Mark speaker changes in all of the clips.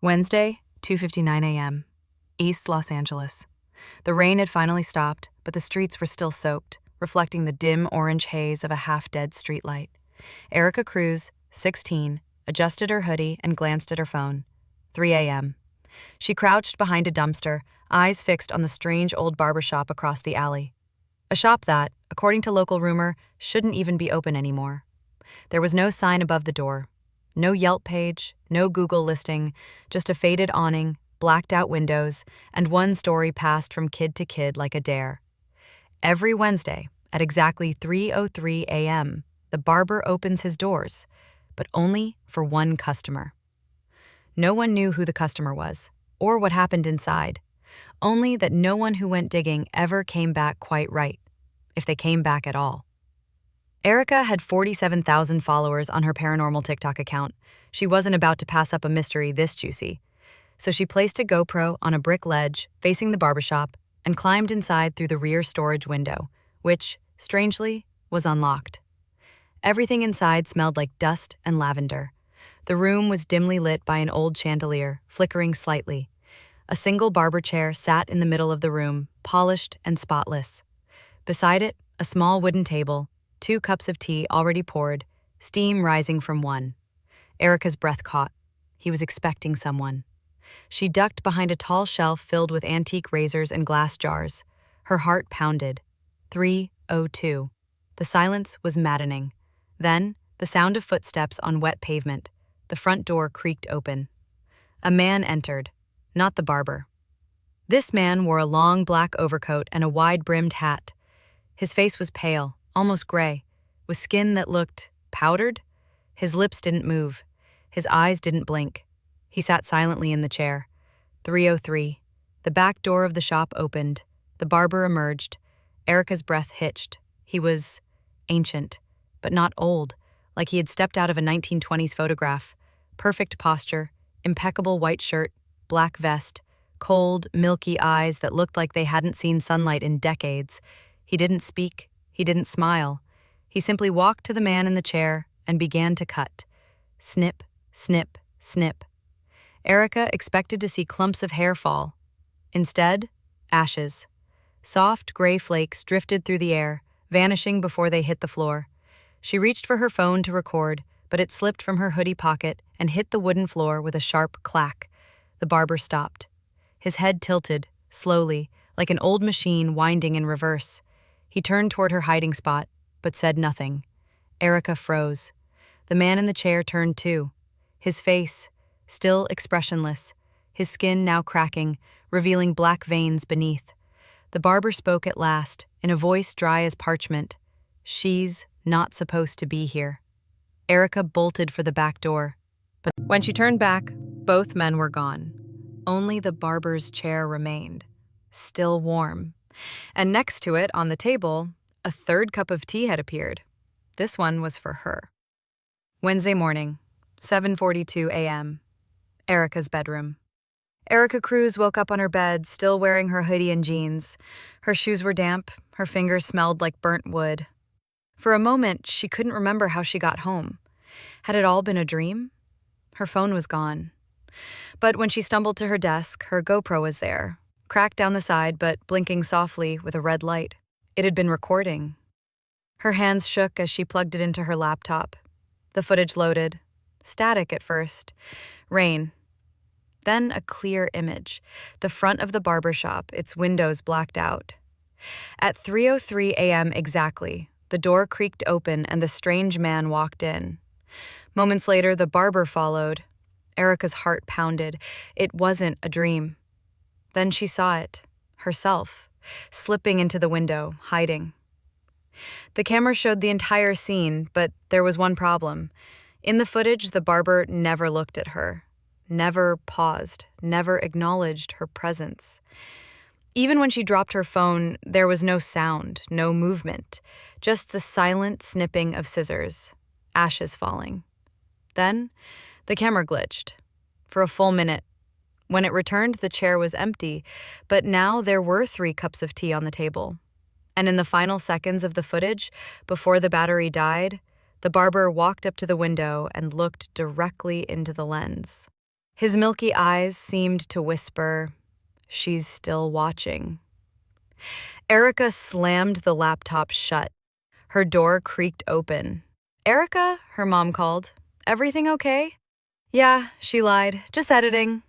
Speaker 1: Wednesday, 2:59 a.m., East Los Angeles. The rain had finally stopped, but the streets were still soaked, reflecting the dim orange haze of a half-dead streetlight. Erica Cruz, 16, adjusted her hoodie and glanced at her phone. 3 a.m. She crouched behind a dumpster, eyes fixed on the strange old barbershop across the alley. A shop that, according to local rumor, shouldn't even be open anymore. There was no sign above the door. No Yelp page, no Google listing, just a faded awning, blacked-out windows, and one story passed from kid to kid like a dare. Every Wednesday, at exactly 3:03 a.m., the barber opens his doors, but only for one customer. No one knew who the customer was, or what happened inside, only that no one who went digging ever came back quite right, if they came back at all. Erica had 47,000 followers on her paranormal TikTok account. She wasn't about to pass up a mystery this juicy. So she placed a GoPro on a brick ledge facing the barbershop and climbed inside through the rear storage window, which, strangely, was unlocked. Everything inside smelled like dust and lavender. The room was dimly lit by an old chandelier, flickering slightly. A single barber chair sat in the middle of the room, polished and spotless. Beside it, a small wooden table, 2 cups of tea already poured, steam rising from one. Erica's breath caught. He was expecting someone. She ducked behind a tall shelf filled with antique razors and glass jars. Her heart pounded. 3:02. The silence was maddening. Then, the sound of footsteps on wet pavement. The front door creaked open. A man entered, not the barber. This man wore a long black overcoat and a wide-brimmed hat. His face was pale, almost gray, with skin that looked powdered. His lips didn't move. His eyes didn't blink. He sat silently in the chair. 3:03. The back door of the shop opened. The barber emerged. Erica's breath hitched. He was ancient, but not old, like he had stepped out of a 1920s photograph. Perfect posture, impeccable white shirt, black vest, cold, milky eyes that looked like they hadn't seen sunlight in decades. He didn't speak. He didn't smile. He simply walked to the man in the chair and began to cut. Snip, snip, snip. Erica expected to see clumps of hair fall. Instead, ashes. Soft, gray flakes drifted through the air, vanishing before they hit the floor. She reached for her phone to record, but it slipped from her hoodie pocket and hit the wooden floor with a sharp clack. The barber stopped. His head tilted, slowly, like an old machine winding in reverse. He turned toward her hiding spot, but said nothing. Erica froze. The man in the chair turned too. His face, still expressionless, his skin now cracking, revealing black veins beneath. The barber spoke at last, in a voice dry as parchment. "She's not supposed to be here." Erica bolted for the back door. But when she turned back, both men were gone. Only the barber's chair remained, still warm. And next to it, on the table, a third cup of tea had appeared. This one was for her. Wednesday morning, 7:42 a.m., Erica's bedroom. Erica Cruz woke up on her bed, still wearing her hoodie and jeans. Her shoes were damp, her fingers smelled like burnt wood. For a moment, she couldn't remember how she got home. Had it all been a dream? Her phone was gone. But when she stumbled to her desk, her GoPro was there, cracked down the side but blinking softly with a red light. It had been recording. Her hands shook as she plugged it into her laptop. The footage loaded. Static at first. Rain. Then a clear image. The front of the barber shop, its windows blacked out. At 3:03 a.m. exactly, the door creaked open and the strange man walked in. Moments later, the barber followed. Erica's heart pounded. It wasn't a dream. Then she saw it, herself, slipping into the window, hiding. The camera showed the entire scene, but there was one problem. In the footage, the barber never looked at her, never paused, never acknowledged her presence. Even when she dropped her phone, there was no sound, no movement, just the silent snipping of scissors, ashes falling. Then, the camera glitched. For a full minute. When it returned, the chair was empty, but now there were 3 cups of tea on the table. And in the final seconds of the footage, before the battery died, the barber walked up to the window and looked directly into the lens. His milky eyes seemed to whisper, "She's still watching." Erica slammed the laptop shut. Her door creaked open. "Erica," her mom called. "Everything okay?" "Yeah," she lied. "Just editing."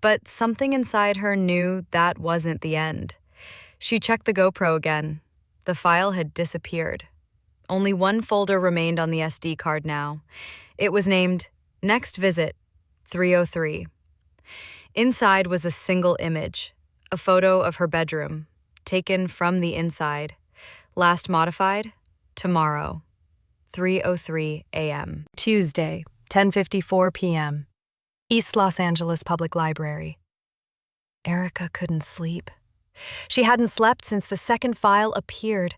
Speaker 1: But something inside her knew that wasn't the end. She checked the GoPro again. The file had disappeared. Only one folder remained on the SD card now. It was named Next Visit 303. Inside was a single image, a photo of her bedroom, taken from the inside. Last modified, tomorrow, 3:03 a.m. Tuesday, 10:54 p.m. East Los Angeles Public Library. Erica couldn't sleep. She hadn't slept since the second file appeared.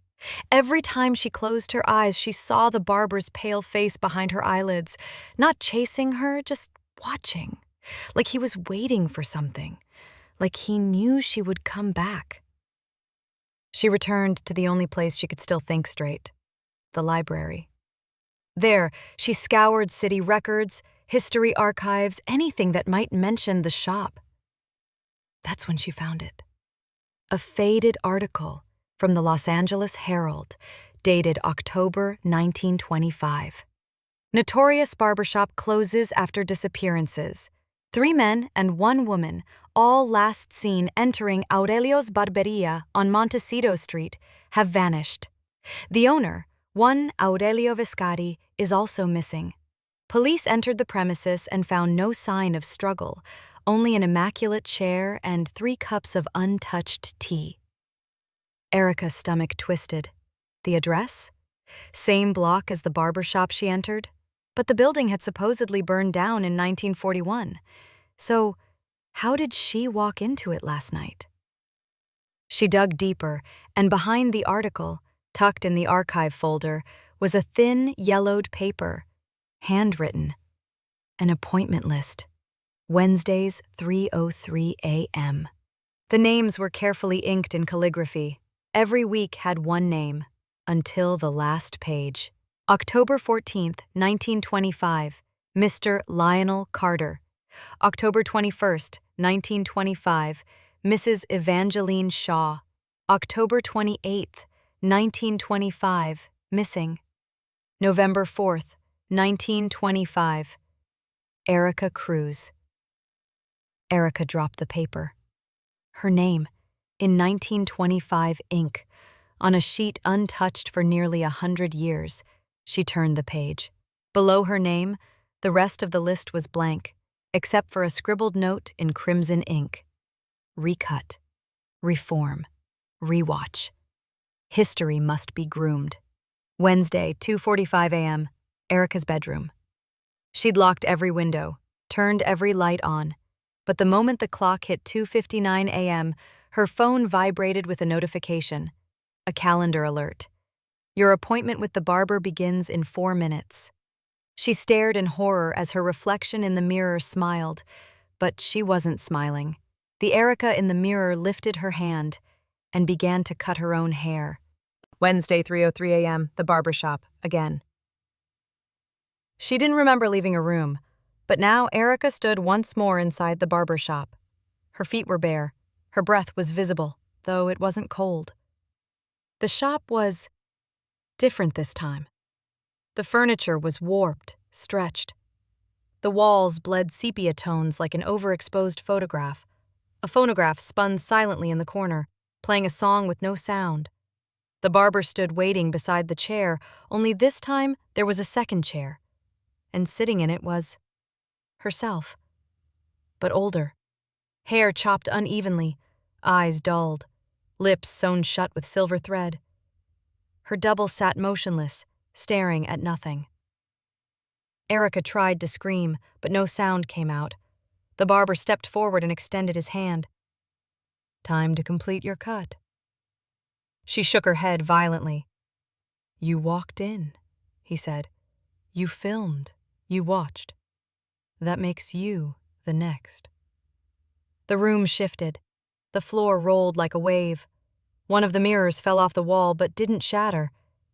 Speaker 1: Every time she closed her eyes, she saw the barber's pale face behind her eyelids, not chasing her, just watching, like he was waiting for something, like he knew she would come back. She returned to the only place she could still think straight, the library. There, she scoured city records, history archives, anything that might mention the shop. That's when she found it. A faded article from the Los Angeles Herald, dated October 1925. Notorious barbershop closes after disappearances. 3 men and 1 woman, all last seen entering Aurelio's Barberia on Montecito Street, have vanished. The owner, one Aurelio Viscardi, is also missing. Police entered the premises and found no sign of struggle, only an immaculate chair and 3 cups of untouched tea. Erica's stomach twisted. The address? Same block as the barber shop she entered, but the building had supposedly burned down in 1941. So, how did she walk into it last night? She dug deeper, and behind the article, tucked in the archive folder, was a thin, yellowed paper, handwritten, an appointment list. Wednesdays, 3:03 a.m. The names were carefully inked in calligraphy. Every week had one name, until the last page. October 14th, 1925, Mr. Lionel Carter. October 21st, 1925, Mrs. Evangeline Shaw. October 28th, 1925, missing. November 4th, 1925, Erica Cruz. Erica dropped the paper. Her name, in 1925 ink, on a sheet untouched for nearly 100 years. She turned the page. Below her name, the rest of the list was blank, except for a scribbled note in crimson ink. Recut, reform, rewatch. History must be groomed. Wednesday, 2:45 a.m., Erica's bedroom. She'd locked every window, turned every light on, but the moment the clock hit 2:59 a.m., her phone vibrated with a notification, a calendar alert. Your appointment with the barber begins in 4 minutes. She stared in horror as her reflection in the mirror smiled, but she wasn't smiling. The Erica in the mirror lifted her hand and began to cut her own hair. Wednesday, 3:03 a.m., the barber shop, again. She didn't remember leaving her room, but now Erica stood once more inside the barber shop. Her feet were bare. Her breath was visible, though it wasn't cold. The shop was different this time. The furniture was warped, stretched. The walls bled sepia tones like an overexposed photograph. A phonograph spun silently in the corner, playing a song with no sound. The barber stood waiting beside the chair, only this time there was a second chair, and sitting in it was herself, but older. Hair chopped unevenly, eyes dulled, lips sewn shut with silver thread. Her double sat motionless, staring at nothing. Erica tried to scream, but no sound came out. The barber stepped forward and extended his hand. "Time to complete your cut." She shook her head violently. "You walked in," he said. "You filmed. You watched. That makes you the next." The room shifted. The floor rolled like a wave. One of the mirrors fell off the wall but didn't shatter.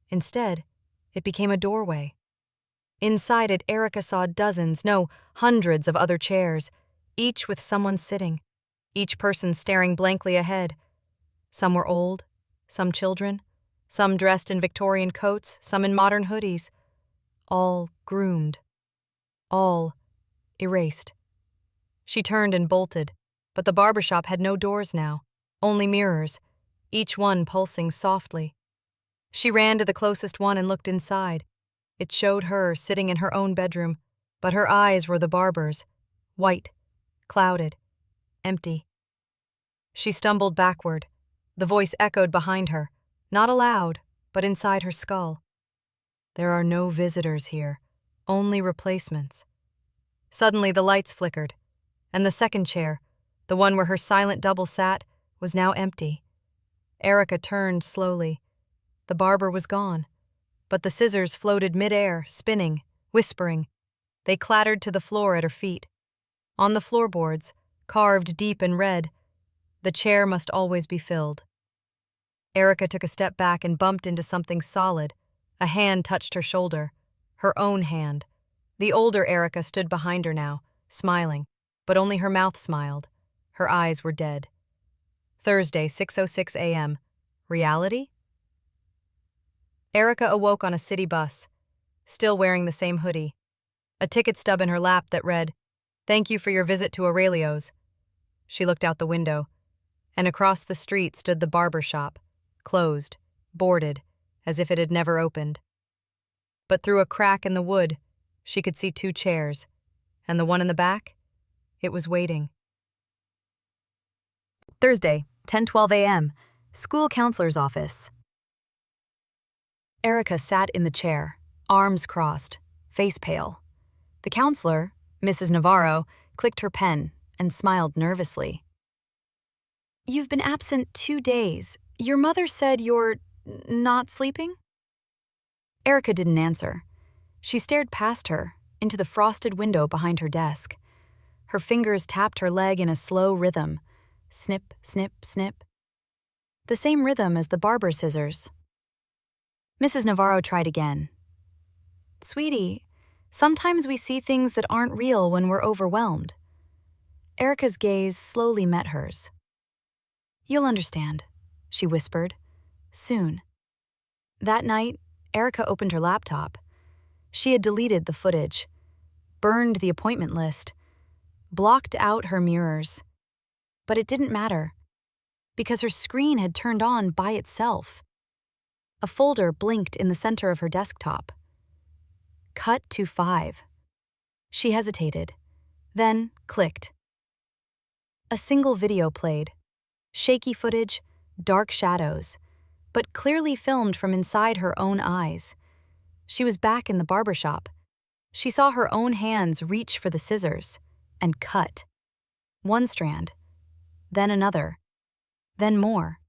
Speaker 1: Instead, it became a doorway. Inside it, Erica saw dozens, no, hundreds of other chairs. each with someone sitting, each person staring blankly ahead. Some were old, some children, some dressed in Victorian coats, some in modern hoodies. All groomed. All erased. She turned and bolted, but the barbershop had no doors now, only mirrors, each one pulsing softly. She ran to the closest one and looked inside. It showed her sitting in her own bedroom, but her eyes were the barber's, white, clouded, empty. She stumbled backward. The voice echoed behind her, not aloud, but inside her skull. There are no visitors here, only replacements. Suddenly the lights flickered, and the second chair, the one where her silent double sat, was now empty. Erica turned slowly. The barber was gone, but the scissors floated mid-air, spinning, whispering. They clattered to the floor at her feet. On the floorboards, carved deep in red, the chair must always be filled. Erica took a step back and bumped into something solid. A hand touched her shoulder. Her own hand. The older Erica stood behind her now, smiling, but only her mouth smiled. Her eyes were dead. Thursday, 6:06 a.m. Reality? Erica awoke on a city bus, still wearing the same hoodie. A ticket stub in her lap that read, "Thank you for your visit to Aurelio's." She looked out the window, and across the street stood the barber shop, closed, boarded, as if it had never opened. But through a crack in the wood, she could see 2 chairs, and the one in the back, it was waiting. Thursday, 10:12 a.m., school counselor's office. Erica sat in the chair, arms crossed, face pale. The counselor, Mrs. Navarro, clicked her pen and smiled nervously. "You've been absent 2 days. Your mother said you're not sleeping?" Erica didn't answer. She stared past her, into the frosted window behind her desk. Her fingers tapped her leg in a slow rhythm. Snip, snip, snip. The same rhythm as the barber scissors. Mrs. Navarro tried again. "Sweetie, sometimes we see things that aren't real when we're overwhelmed." Erica's gaze slowly met hers. "You'll understand," she whispered. "Soon." That night, Erica opened her laptop. She had deleted the footage, burned the appointment list, blocked out her mirrors. But it didn't matter, because her screen had turned on by itself. A folder blinked in the center of her desktop. Cut to 5. She hesitated, then clicked. A single video played. Shaky footage, dark shadows, but clearly filmed from inside her own eyes. She was back in the barbershop. She saw her own hands reach for the scissors and cut. One strand, then another, then more.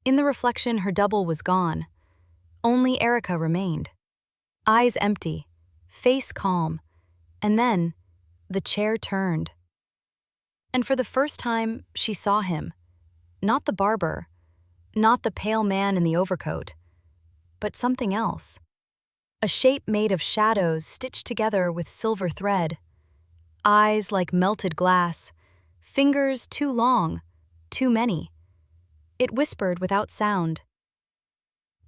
Speaker 1: In the reflection, her double was gone. Only Erica remained. Eyes empty, face calm, and then the chair turned. And for the first time, she saw him. Not the barber, not the pale man in the overcoat, but something else. A shape made of shadows stitched together with silver thread. Eyes like melted glass, fingers too long, too many. It whispered without sound.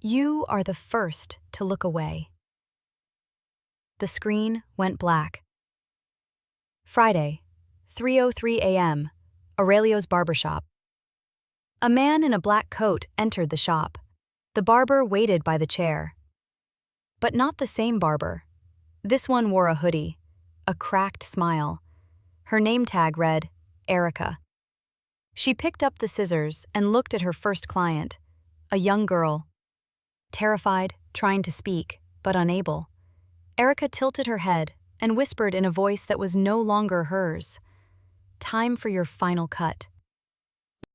Speaker 1: "You are the first to look away." The screen went black. Friday, 3:03 a.m., Aurelio's barbershop. A man in a black coat entered the shop. The barber waited by the chair. But not the same barber. This one wore a hoodie, a cracked smile. Her name tag read, Erica. She picked up the scissors and looked at her first client, a young girl. Terrified, trying to speak, but unable. Erica tilted her head and whispered in a voice that was no longer hers. "Time for your final cut."